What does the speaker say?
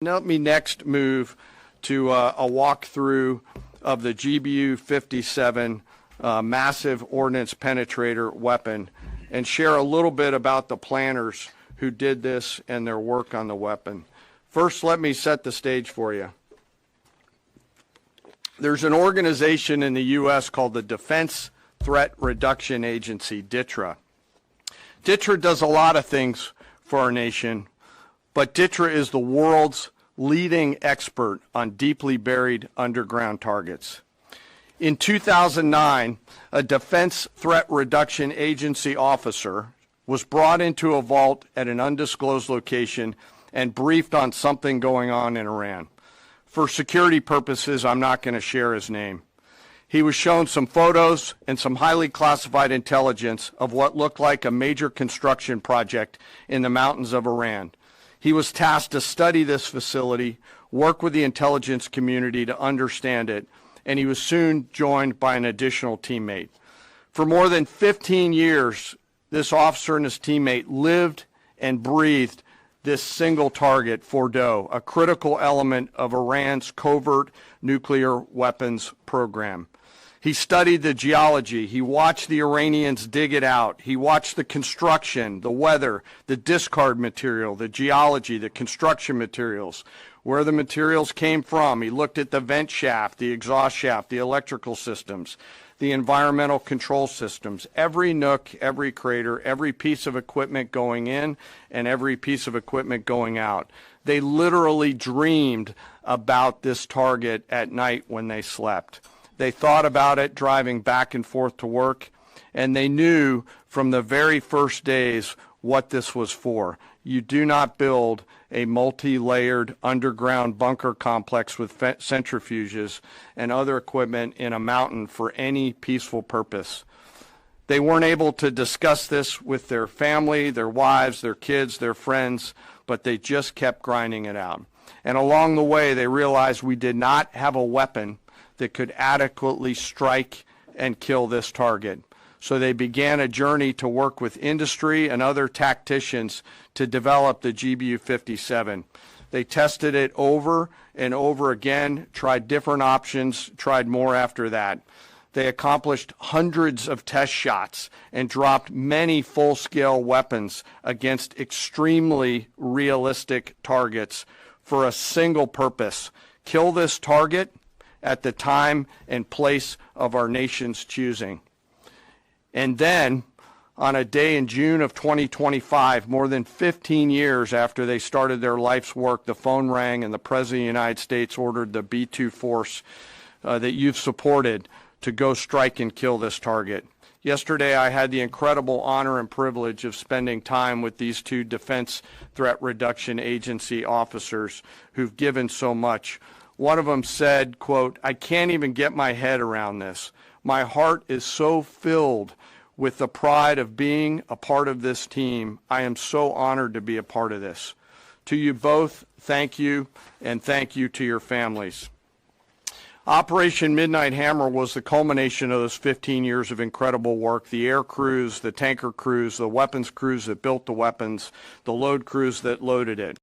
Let me next move to a walkthrough of the GBU-57 massive ordnance penetrator weapon and share a little bit about the planners who did this and their work on the weapon. First, let me set the stage for you. There's an organization in the U.S. called the Defense Threat Reduction Agency, DTRA. DTRA does a lot of things for our nation, but DTRA is the world's leading expert on deeply buried underground targets. In 2009, a Defense Threat Reduction Agency officer was brought into a vault at an undisclosed location and briefed on something going on in Iran. For security purposes, I'm not going to share his name. He was shown some photos and some highly classified intelligence of what looked like a major construction project in the mountains of Iran. He was tasked to study this facility, work with the intelligence community to understand it, and he was soon joined by an additional teammate. For more than 15 years, this officer and his teammate lived and breathed this single target, Fordo, a critical element of Iran's covert nuclear weapons program. He studied the geology. He watched the Iranians dig it out. He watched the construction, the weather, the discard material, the geology, the construction materials, where the materials came from. He looked at the vent shaft, the exhaust shaft, the electrical systems, the environmental control systems, every nook, every crater, every piece of equipment going in and every piece of equipment going out. They literally dreamed about this target at night when they slept. They thought about it driving back and forth to work, and they knew from the very first days what this was for. You do not build a multi-layered underground bunker complex with centrifuges and other equipment in a mountain for any peaceful purpose. They weren't able to discuss this with their family, their wives, their kids, their friends, but they just kept grinding it out. And along the way, they realized we did not have a weapon that could adequately strike and kill this target. So they began a journey to work with industry and other tacticians to develop the GBU-57. They tested it over and over again, tried different options, tried more after that. They accomplished hundreds of test shots and dropped many full-scale weapons against extremely realistic targets for a single purpose: kill this target at the time and place of our nation's choosing. And then, on a day in June of 2025, more than 15 years after they started their life's work, the phone rang and the President of the United States ordered the B-2 force that you've supported to go strike and kill this target. Yesterday, I had the incredible honor and privilege of spending time with these two Defense Threat Reduction Agency officers who've given so much. One of them said, quote, "I can't even get my head around this. My heart is so filled with the pride of being a part of this team. I am so honored to be a part of this." To you both, thank you, and thank you to your families. Operation Midnight Hammer was the culmination of those 15 years of incredible work. The air crews, the tanker crews, the weapons crews that built the weapons, the load crews that loaded it.